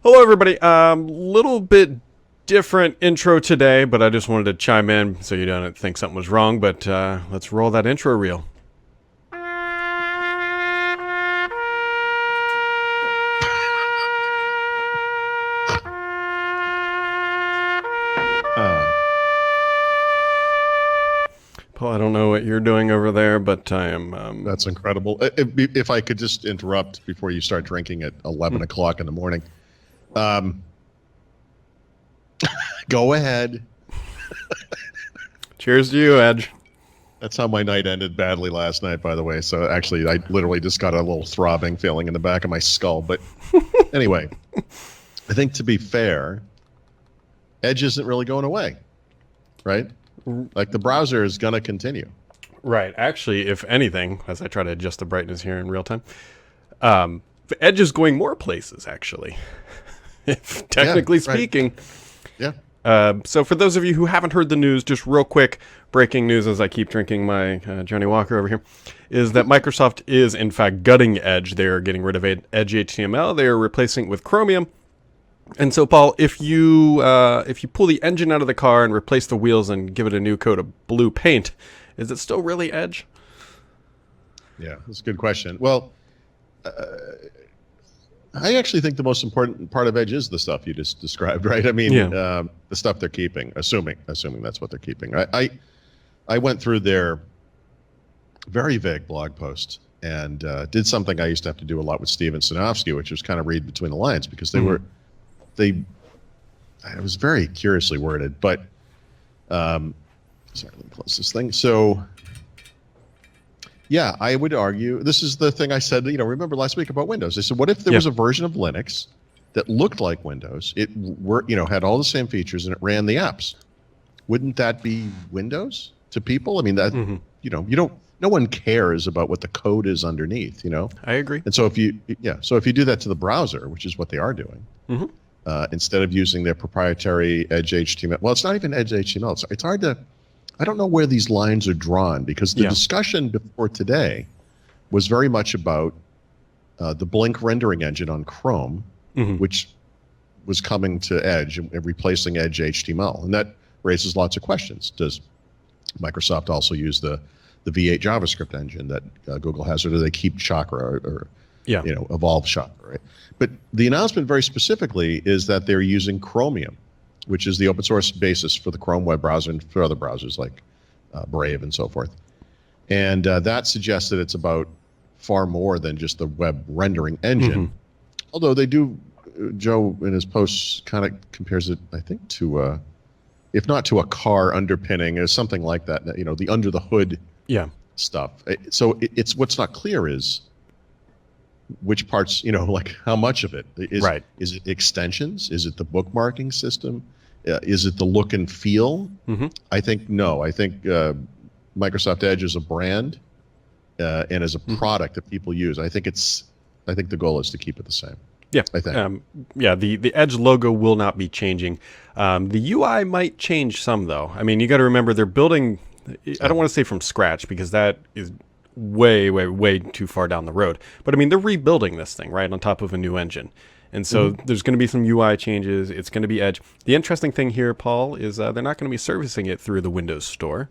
Hello, everybody. Little bit different intro today, but I just wanted to chime in so you don't think something was wrong. But let's roll that intro reel. Uh, Paul, I don't know what you're doing over there, but I am. that's incredible. If I could just interrupt before you start drinking at 11 o'clock in the morning. Um, Go ahead. Cheers to you, Edge. That's how my night ended badly last night, by the way. So actually, I literally just got a little throbbing feeling in the back of my skull. But anyway, I think to be fair, Edge isn't really going away, right? Like the browser is going to continue. Right. Actually, if anything, as I try to adjust the brightness here in real time, the Edge is going more places. Actually, if technically Yeah, right. speaking. Yeah. So for those of you who haven't heard the news, just real quick, breaking news as I keep drinking my Johnny Walker over here, is that Microsoft is in fact gutting Edge. They are getting rid of Edge HTML. They are replacing it with Chromium. And so, Paul, if you pull the engine out of the car and replace the wheels and give it a new coat of blue paint, is it still really Edge? Yeah, that's a good question. Well, I actually think the most important part of Edge is the stuff you just described, right? I mean, Yeah. the stuff they're keeping, assuming that's what they're keeping. I went through their very vague blog post and did something I used to have to do a lot with Steven Sinofsky, which was kind of read between the lines because they it was very curiously worded. But sorry, let me close this thing. So yeah, I would argue this is the thing I said. Remember last week about Windows? I said, what if there Yeah. was a version of Linux that looked like Windows? It had all the same features and it ran the apps. Wouldn't that be Windows to people? I mean, that you don't. No one cares about what the code is underneath. I agree. And so if you do that to the browser, which is what they are doing, instead of using their proprietary Edge HTML, well, it's not even Edge HTML. It's hard to. I don't know where these lines are drawn because the Yeah. discussion before today was very much about the Blink rendering engine on Chrome, which was coming to Edge and replacing Edge HTML, and that raises lots of questions. Does Microsoft also use the V8 JavaScript engine that Google has, or do they keep Chakra or Yeah. evolve Chakra? Right? But the announcement very specifically is that they're using Chromium, which is the open source basis for the Chrome web browser and for other browsers like Brave and so forth. And that suggests that it's about far more than just the web rendering engine. Although they do, Joe in his posts kind of compares it, I think, to, if not to a car underpinning, or something like that, the under the hood Yeah. stuff. So it's what's not clear is which parts, like how much of it is. Right. Is it extensions? Is it the bookmarking system? Is it the look and feel? I think no. I think Microsoft Edge is a brand and as a product that people use. I think the goal is to keep it the same. Yeah, I think. The Edge logo will not be changing. The UI might change some, though. I mean, you got to remember they're building. I don't want to say from scratch because that is way, way, way too far down the road. But I mean, they're rebuilding this thing right on top of a new engine, and so there's going to be some UI changes. It's going to be Edge. The interesting thing here, Paul, is they're not going to be servicing it through the Windows Store.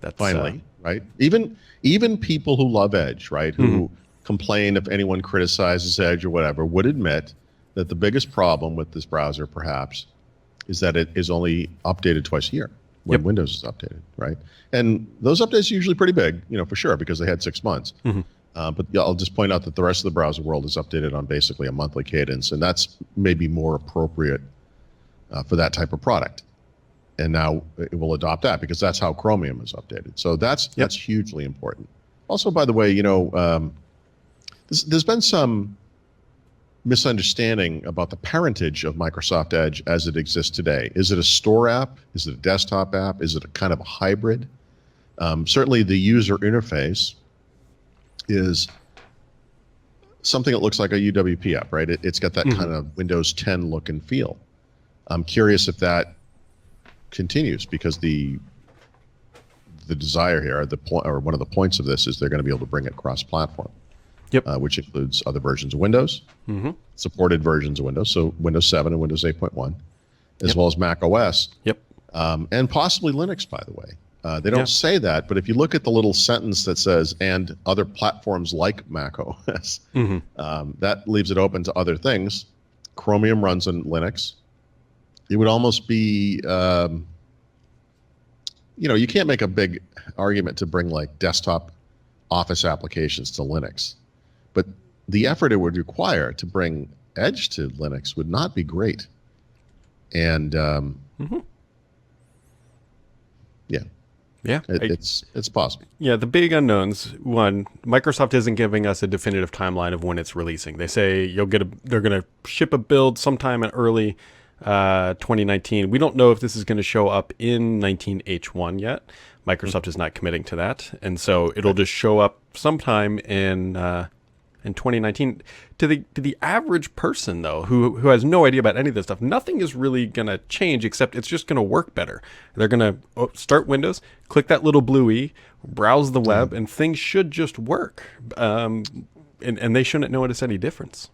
That's Finally, right? Even people who love Edge, right, who complain if anyone criticizes Edge or whatever, would admit that the biggest problem with this browser, perhaps, is that it is only updated twice a year when Windows is updated, right? And those updates are usually pretty big, for sure, because they had 6 months. But I'll just point out that the rest of the browser world is updated on basically a monthly cadence, and that's maybe more appropriate for that type of product. And now it will adopt that because that's how Chromium is updated. So that's hugely important. Also, by the way, there's been some misunderstanding about the parentage of Microsoft Edge as it exists today. Is it a store app? Is it a desktop app? Is it a kind of a hybrid? Certainly the user interface is something that looks like a UWP app, right? It's got that kind of Windows 10 look and feel. I'm curious if that continues because the desire here, or one of the points of this is they're going to be able to bring it cross-platform. Yep. which includes other versions of Windows, supported versions of Windows, so Windows 7 and Windows 8.1, as Yep. well as Mac OS, Yep. and possibly Linux, by the way. They Yeah. don't say that, but if you look at the little sentence that says, and other platforms like Mac OS, that leaves it open to other things. Chromium runs on Linux. It would almost be, you can't make a big argument to bring like desktop Office applications to Linux, but the effort it would require to bring Edge to Linux would not be great. And yeah, Yeah. it's possible. Yeah, the big unknowns. One, Microsoft isn't giving us a definitive timeline of when it's releasing. They say they're going to ship a build sometime in early 2019. We don't know if this is going to show up in 19H1 yet. Microsoft is not committing to that, and so it'll just show up sometime in 2019. To the average person though, who has no idea about any of this stuff, nothing is really going to change except it's just going to work better. They're going to start Windows, click that little blue E, browse the web, and things should just work. And they shouldn't notice any difference.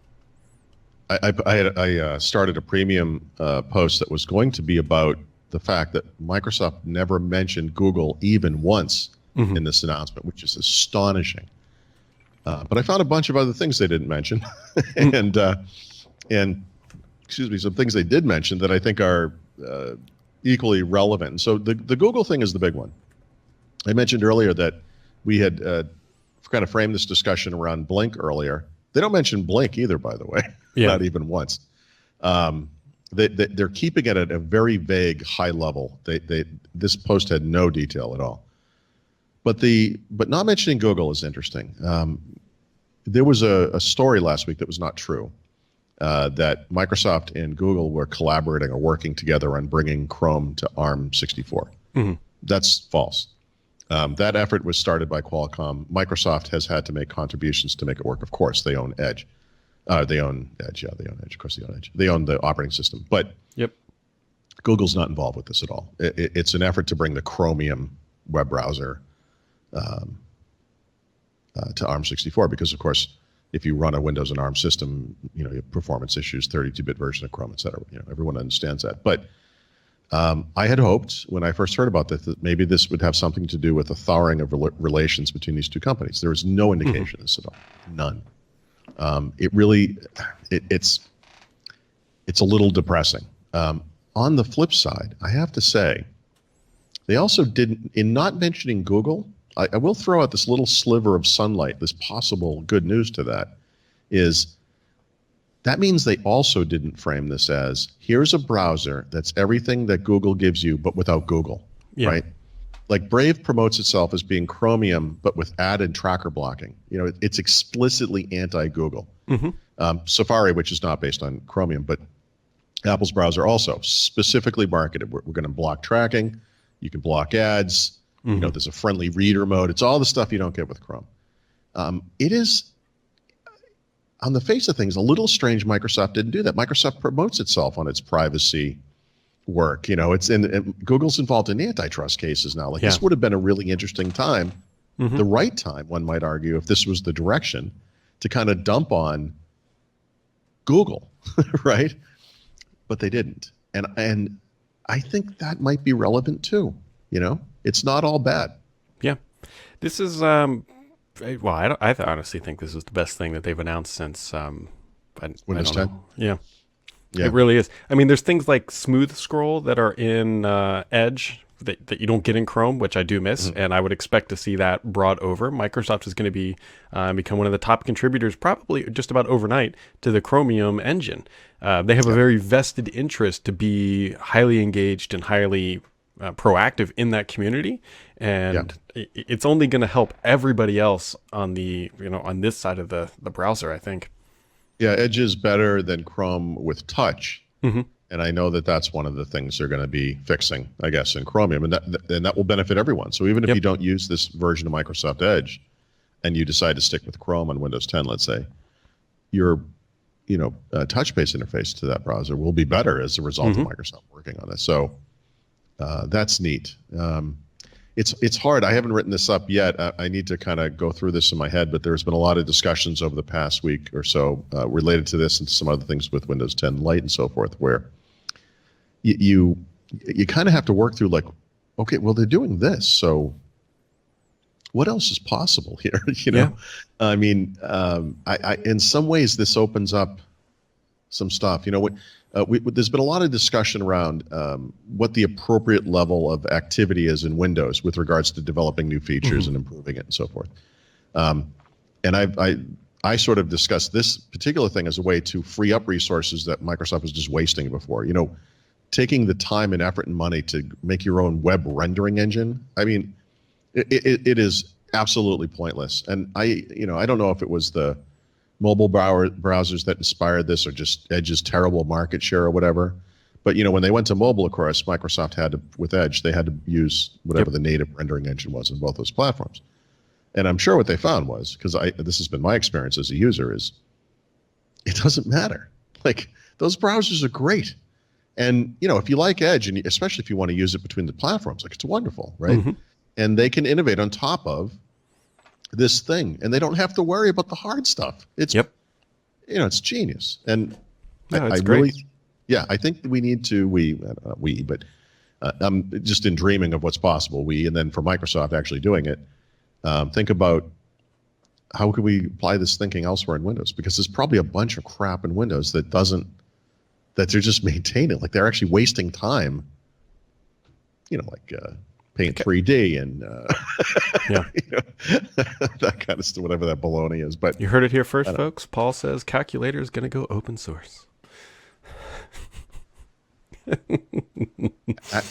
I started a premium post that was going to be about the fact that Microsoft never mentioned Google even once in this announcement, which is astonishing. But I found a bunch of other things they didn't mention, and excuse me, some things they did mention that I think are equally relevant. So the Google thing is the big one. I mentioned earlier that we had kind of framed this discussion around Blink earlier. They don't mention Blink either, by the way, not even once. They're keeping it at a very vague high level. This post had no detail at all. But not mentioning Google is interesting. There was a story last week that was not true, that Microsoft and Google were collaborating or working together on bringing Chrome to ARM64. That's false. That effort was started by Qualcomm. Microsoft has had to make contributions to make it work. Of course, they own Edge. They own Edge. Yeah, they own Edge. Of course, they own Edge. They own the operating system. But Google's not involved with this at all. It's an effort to bring the Chromium web browser to ARM64, because, of course, if you run a Windows and ARM system, you have performance issues, 32-bit version of Chrome, et cetera. Everyone understands that. But I had hoped when I first heard about this that maybe this would have something to do with a thawing of relations between these two companies. There is no indication of this at all. None. It's a little depressing. On the flip side, I have to say, they also didn't, in not mentioning Google, I will throw out this little sliver of sunlight, this possible good news to that, is that means they also didn't frame this as, here's a browser that's everything that Google gives you, but without Google, right? Like Brave promotes itself as being Chromium, but with added tracker blocking. It's explicitly anti-Google. Safari, which is not based on Chromium, but Apple's browser also specifically marketed. We're going to block tracking. You can block ads. There's a friendly reader mode. It's all the stuff you don't get with Chrome. It is, on the face of things, a little strange Microsoft didn't do that. Microsoft promotes itself on its privacy work. It's Google's involved in antitrust cases now. This would have been a really interesting time, the right time, one might argue, if this was the direction, to kind of dump on Google, right? But they didn't. And I think that might be relevant too. It's not all bad. Yeah. This is, I honestly think this is the best thing that they've announced since Windows 10. Yeah. It really is. I mean, there's things like smooth scroll that are in Edge that you don't get in Chrome, which I do miss, and I would expect to see that brought over. Microsoft is going to be become one of the top contributors, probably just about overnight, to the Chromium engine. They have a very vested interest to be highly engaged and highly proactive in that community, and it's only going to help everybody else on the on this side of the browser, I think. Yeah, Edge is better than Chrome with touch, and I know that that's one of the things they're going to be fixing, I guess, in Chromium, and that will benefit everyone. So even if you don't use this version of Microsoft Edge, and you decide to stick with Chrome on Windows 10, let's say, your touch-based interface to that browser will be better as a result of Microsoft working on this. So that's neat. it's hard. I haven't written this up yet. I need to kind of go through this in my head, but there's been a lot of discussions over the past week or so related to this and some other things with Windows 10 Lite and so forth, where you kind of have to work through like, okay, well, they're doing this, so what else is possible here? Yeah. I mean, I in some ways this opens up some stuff. There's been a lot of discussion around what the appropriate level of activity is in Windows with regards to developing new features and improving it and so forth. And I sort of discussed this particular thing as a way to free up resources that Microsoft was just wasting before. Taking the time and effort and money to make your own web rendering engine. I mean, it is absolutely pointless. And I don't know if it was the mobile browsers that inspired this or just Edge's terrible market share or whatever. But, when they went to mobile, of course, Microsoft had to, with Edge, they had to use whatever the native rendering engine was in both those platforms. And I'm sure what they found was, because this has been my experience as a user, is it doesn't matter. Like, those browsers are great. And, if you like Edge, and especially if you want to use it between the platforms, like, it's wonderful, right? And they can innovate on top of this thing, and they don't have to worry about the hard stuff. It's it's genius. And no, I great. really, I think we need to but I'm just in dreaming of what's possible. And then for Microsoft actually doing it, think about how could we apply this thinking elsewhere in Windows, because there's probably a bunch of crap in Windows that they're just maintaining, like they're actually wasting time. Like Paint 3D and that kind of stuff, whatever that baloney is. But you heard it here first, folks. Paul says calculator is going to go open source.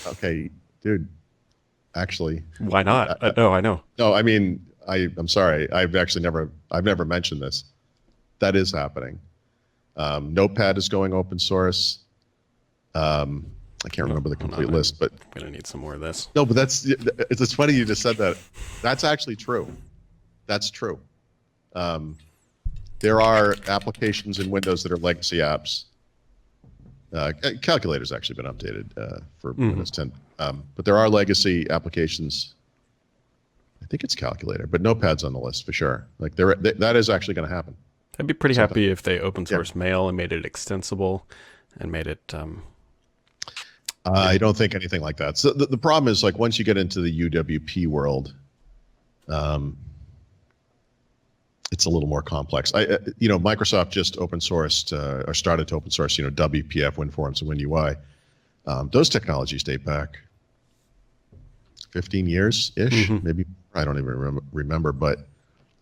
Okay, dude. Actually, why not? I know. No, I mean, I'm sorry. I've never mentioned this. That is happening. Notepad is going open source. I can't remember the complete list, but I'm going to need some more of this. No, but it's funny you just said that. That's actually true. That's true. There are applications in Windows that are legacy apps. Calculator's actually been updated for Windows 10. But there are legacy applications. I think it's Calculator, but Notepad's on the list for sure. Like that is actually going to happen. I'd be pretty happy if they open source Mail and made it extensible and made it... I don't think anything like that. So the problem is, like, once you get into the UWP world, it's a little more complex. Microsoft just open sourced or started to open source, WPF, WinForms, and WinUI. Those technologies date back 15 years-ish, maybe. I don't even remember, but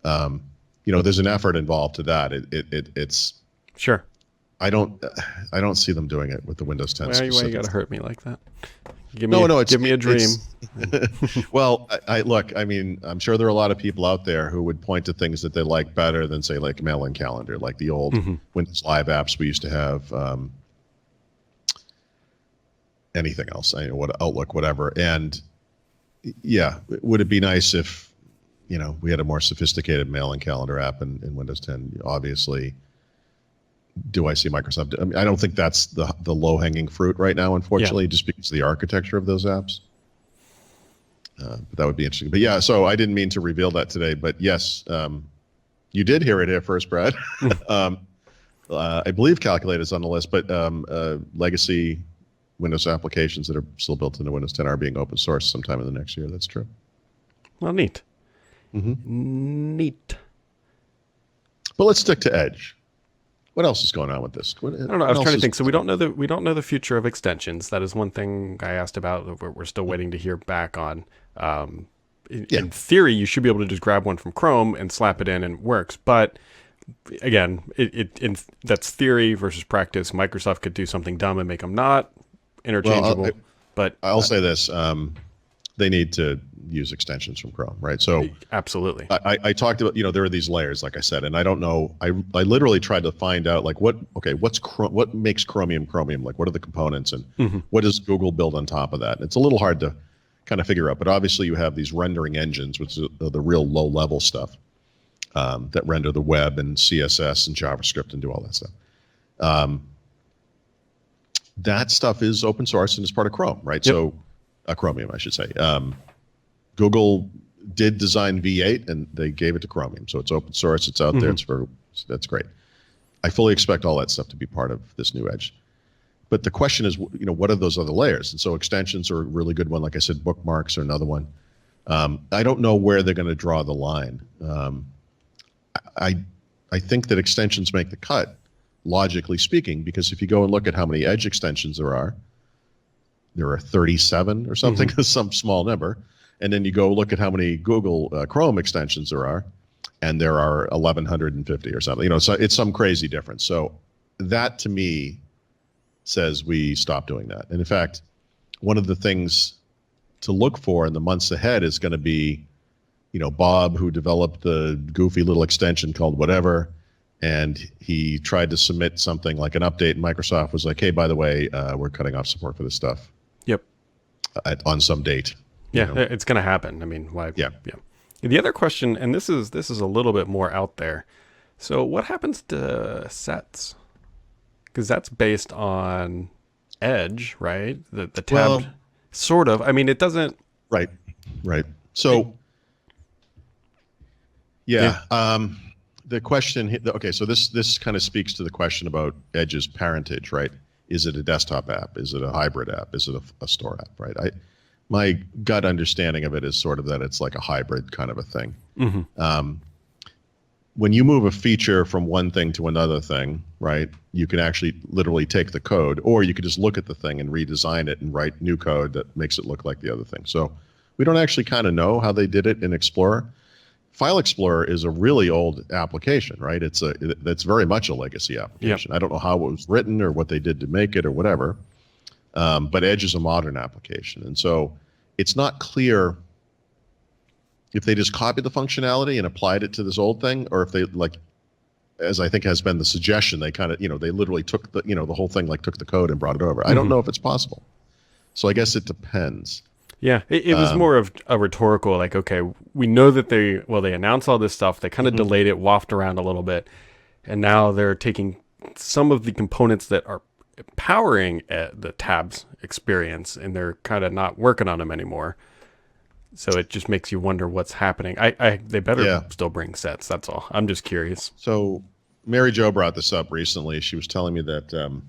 there's an effort involved to that. It's sure. I don't see them doing it with the Windows 10. Why you got to hurt me like that? Give me a dream. Well, look. I mean, I'm sure there are a lot of people out there who would point to things that they like better than, say, like Mail and Calendar, like the old Windows Live apps we used to have. Anything else? Outlook, whatever. And would it be nice if we had a more sophisticated Mail and Calendar app in Windows 10? Obviously. Do I see Microsoft? I mean, I don't think that's the low-hanging fruit right now, unfortunately, just because of the architecture of those apps. But that would be interesting. But so I didn't mean to reveal that today. But yes, you did hear it here first, Brad. I believe Calculator is on the list, but legacy Windows applications that are still built into Windows 10 are being open source sometime in the next year. That's true. Well, neat. Neat. But let's stick to Edge. What else is going on with this? I don't know. I was trying to think. So we don't know the future of extensions. That is one thing I asked about. We're still waiting to hear back on. In theory, you should be able to just grab one from Chrome and slap it in, and it works. But again, that's theory versus practice. Microsoft could do something dumb and make them not interchangeable. But I'll say this: they need to use extensions from Chrome, right? So absolutely. I talked about, there are these layers, like I said, and I don't know. I literally tried to find out, like, what makes Chromium Chromium? Like, what are the components, and what does Google build on top of that? And it's a little hard to kind of figure out, but obviously you have these rendering engines, which is the real low level stuff that render the web and CSS and JavaScript and do all that stuff. That stuff is open source and is part of Chrome, right? Yep. So Chromium, I should say. Google did design V8 and they gave it to Chromium. So it's open source. It's out there. That's great. I fully expect all that stuff to be part of this new Edge. But the question is, what are those other layers? And so extensions are a really good one. Like I said, bookmarks are another one. I don't know where they're going to draw the line. I think that extensions make the cut, logically speaking, because if you go and look at how many Edge extensions there are 37 or something, some small number. And then you go look at how many Google Chrome extensions there are, and there are 1,150 or something. So it's some crazy difference. So that to me says we stop doing that. And in fact, one of the things to look for in the months ahead is going to be, Bob, who developed the goofy little extension called whatever, and he tried to submit something like an update, and Microsoft was like, hey, by the way, we're cutting off support for this stuff. Yep. On some date. Yeah, it's going to happen. I mean, why? Yeah. The other question, and this is a little bit more out there. So what happens to sets? Because that's based on Edge, right? The tab, well, sort of. I mean, it doesn't. Right. So, the question. Okay, so this kind of speaks to the question about Edge's parentage, right? Is it a desktop app? Is it a hybrid app? Is it a store app? Right. My gut understanding of it is sort of that it's like a hybrid kind of a thing. When you move a feature from one thing to another thing, right, you can actually literally take the code, or you could just look at the thing and redesign it and write new code that makes it look like the other thing. So we don't actually kind of know how they did it in Explorer. File Explorer is a really old application, right? That's very much a legacy application. Yep. I don't know how it was written or what they did to make it or whatever. But Edge is a modern application. And so it's not clear if they just copied the functionality and applied it to this old thing, or if they, like, as I think has been the suggestion, they kind of, they literally took the, the whole thing, like took the code and brought it over. I don't know if it's possible. So I guess it depends. Yeah, it was more of a rhetorical, like, okay, we know that they announced all this stuff. They kind of delayed it, waffed around a little bit. And now they're taking some of the components that are powering the tabs experience, and they're kind of not working on them anymore. So it just makes you wonder what's happening. They better still bring sets. That's all. I'm just curious. So Mary Jo brought this up recently. She was telling me that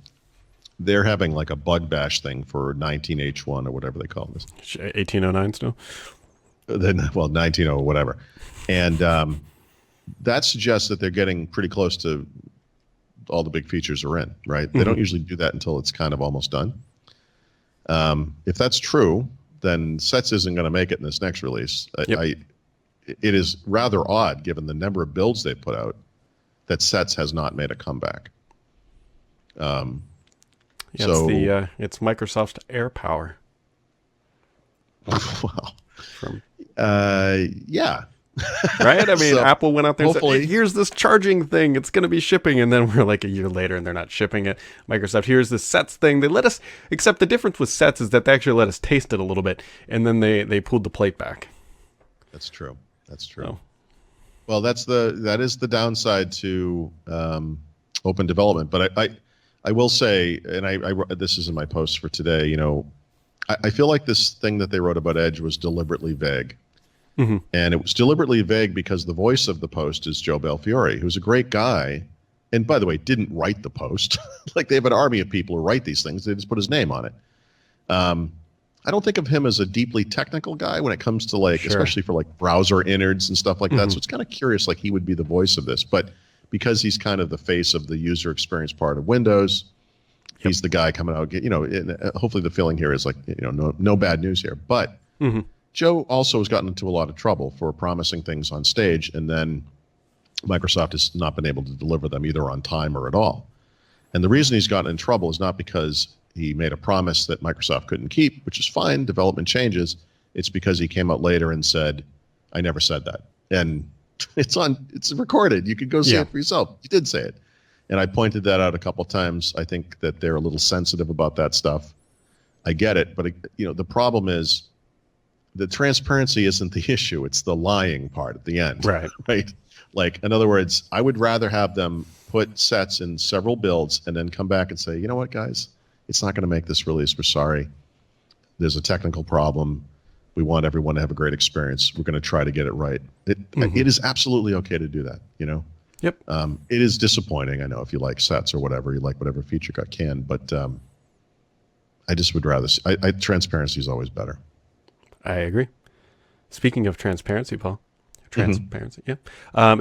they're having like a bug bash thing for 19H1 or whatever they call this. 1809 still? Then 190 whatever. And that suggests that they're getting pretty close to all the big features are in, right? They don't usually do that until it's kind of almost done. If that's true, then Sets isn't going to make it in this next release. It is rather odd, given the number of builds they've put out, that Sets has not made a comeback. It's Microsoft's Air Power. Well, right? I mean, Apple went out there and said, hopefully, hey, here's this charging thing. It's going to be shipping. And then we're like a year later and they're not shipping it. Microsoft, here's this Sets thing. They let us, except the difference with Sets is that they actually let us taste it a little bit. And then they pulled the plate back. That's true. So. Well, that is the downside to open development. But I will say, and I this is in my post for today, I feel like this thing that they wrote about Edge was deliberately vague. And it was deliberately vague because the voice of the post is Joe Belfiore, who's a great guy. And by the way, didn't write the post. Like they have an army of people who write these things. They just put his name on it. I don't think of him as a deeply technical guy when it comes to especially for like browser innards and stuff like that. So it's kind of curious, like he would be the voice of this, but because he's kind of the face of the user experience part of Windows, he's the guy coming out, hopefully the feeling here is like, no bad news here, but Joe also has gotten into a lot of trouble for promising things on stage, and then Microsoft has not been able to deliver them either on time or at all. And the reason he's gotten in trouble is not because he made a promise that Microsoft couldn't keep, which is fine, development changes. It's because he came out later and said, I never said that. And it's recorded. You can go see it for yourself. You did say it. And I pointed that out a couple of times. I think that they're a little sensitive about that stuff. I get it. But, the problem is, the transparency isn't the issue. It's the lying part at the end. Right. Right. Like, in other words, I would rather have them put Sets in several builds and then come back and say, you know what, guys, it's not going to make this release. We're sorry. There's a technical problem. We want everyone to have a great experience. We're going to try to get it right. It is absolutely okay to do that. Yep. It is disappointing. I know if you like sets or whatever, you like whatever feature cut can, but I just would rather transparency is always better. I agree. Speaking of transparency, Paul, transparency. Yeah.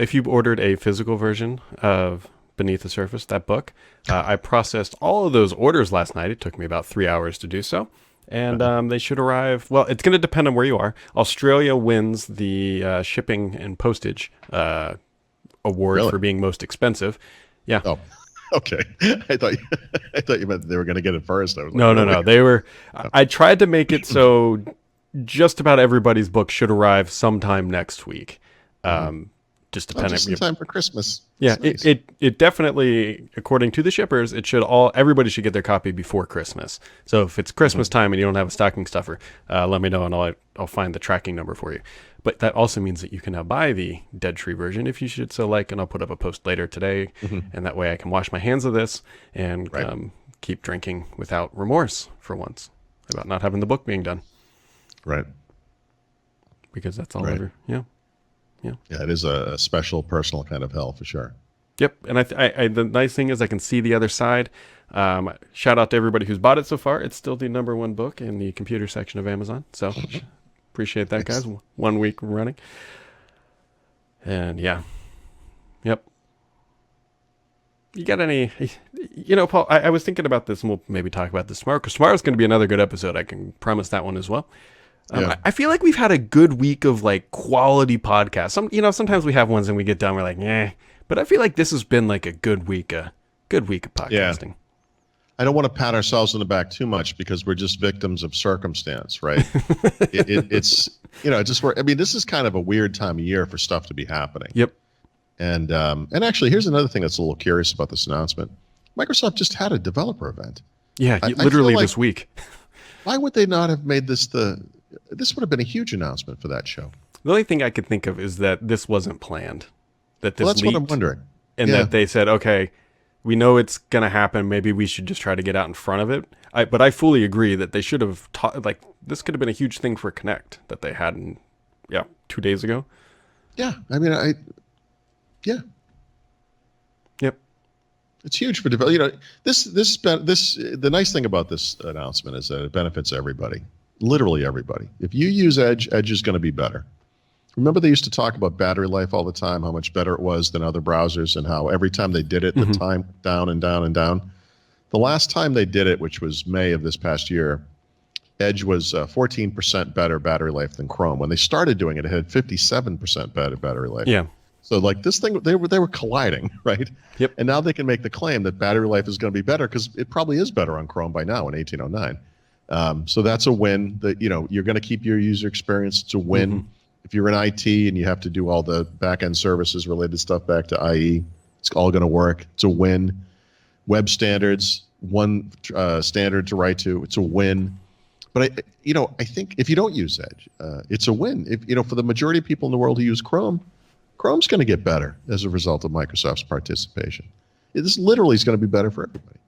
If you've ordered a physical version of Beneath the Surface, that book, I processed all of those orders last night. It took me about 3 hours to do so. And they should arrive. Well, it's going to depend on where you are. Australia wins the shipping and postage award for being most expensive. Yeah. Oh, okay. I thought you meant they were going to get it first. I was like, no. They were. I tried to make it so just about everybody's book should arrive sometime next week. Just depending. Just in time for Christmas. Yeah, nice. it definitely, according to the shippers, everybody should get their copy before Christmas. So if it's Christmas time and you don't have a stocking stuffer, let me know and I'll find the tracking number for you. But that also means that you can now buy the Dead Tree version if you should so like, and I'll put up a post later today, and that way I can wash my hands of this and keep drinking without remorse for once about not having the book being done. Right. Because that's all over. Yeah. Yeah, it is a special personal kind of hell for sure. Yep, and I the nice thing is I can see the other side. Shout out to everybody who's bought it so far. It's still the #1 book in the computer section of Amazon. So appreciate that, guys. 1 week running. And yeah, yep. You got any? Paul, I was thinking about this, and we'll maybe talk about this tomorrow. Because tomorrow's going to be another good episode. I can promise that one as well. I feel like we've had a good week of like quality podcasts. Sometimes we have ones and we get done, we're like, yeah. But I feel like this has been like a good week of podcasting. Yeah. I don't want to pat ourselves on the back too much because we're just victims of circumstance, right? It's this is kind of a weird time of year for stuff to be happening. Yep. And actually, here's another thing that's a little curious about this announcement. Microsoft just had a developer event. Yeah, literally this week. Why would they not have made this This would have been a huge announcement for that show. The only thing I could think of is that this wasn't planned. That this that's leaked, what I'm wondering. And that they said, okay, we know it's going to happen. Maybe we should just try to get out in front of it. But I fully agree that they should have this could have been a huge thing for Connect that they had 2 days ago. Yeah. I mean, yeah. Yep. It's huge for developers. The nice thing about this announcement is that it benefits everybody. Literally everybody. If you use Edge is going to be better. Remember they used to talk about battery life all the time, how much better it was than other browsers and how every time they did it, the time down and down and down. The last time they did it, which was May of this past year, Edge was 14% better battery life than Chrome. When they started doing it, it had 57% better battery life. Yeah. So like this thing, they were colliding, right? Yep. And now they can make the claim that battery life is going to be better because it probably is better on Chrome by now in 1809. So that's a win. That you're going to keep your user experience. It's a win. If you're in IT and you have to do all the back-end services related stuff back to IE, it's all going to work. It's a win. Web standards, one standard to write to. It's a win. But I think if you don't use Edge, it's a win. If for the majority of people in the world who use Chrome, Chrome's going to get better as a result of Microsoft's participation. This literally is going to be better for everybody.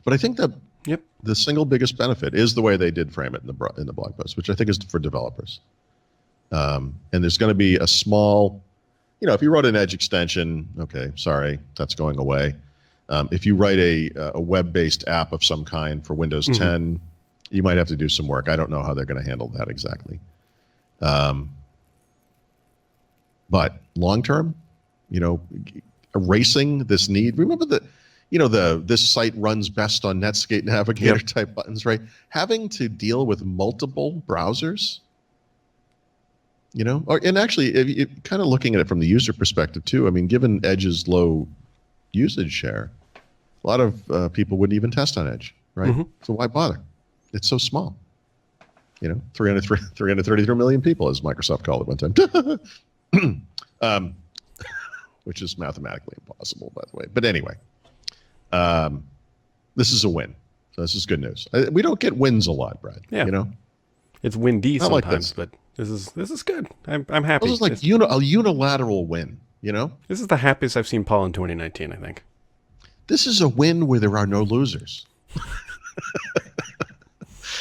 But I think that the single biggest benefit is the way they did frame it in the blog post, which I think is for developers. And there's going to be a small, if you wrote an Edge extension, okay, sorry, that's going away. If you write a web-based app of some kind for Windows 10, you might have to do some work. I don't know how they're going to handle that exactly. But long term, erasing this need. Remember that. This site runs best on Netscape Navigator type buttons, right? Having to deal with multiple browsers, and actually, if kind of looking at it from the user perspective too. I mean, given Edge's low usage share, a lot of people wouldn't even test on Edge, right? So why bother? It's so small. 333 million people, as Microsoft called it one time, which is mathematically impossible, by the way. But anyway. This is a win. So this is good news. We don't get wins a lot, Brad. Yeah. It's windy Not sometimes, but this is good. I'm happy. This is like a unilateral win. This is the happiest I've seen Paul in 2019. I think this is a win where there are no losers.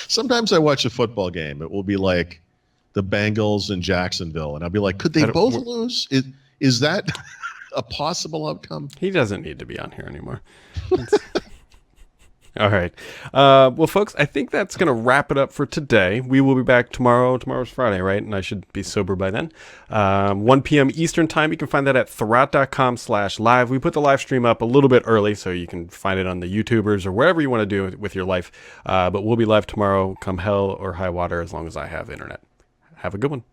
Sometimes I watch a football game. It will be like the Bengals and Jacksonville, and I'll be like, could I they don't- both lose? Is that a possible outcome? He doesn't need to be on here anymore. All right. Well, folks, I think that's going to wrap it up for today. We will be back tomorrow. Tomorrow's Friday, right? And I should be sober by then. 1 p.m. Eastern time. You can find that at thurrott.com/live. We put the live stream up a little bit early, so you can find it on the YouTubers or wherever you want to do with your life. But we'll be live tomorrow, come hell or high water, as long as I have internet. Have a good one.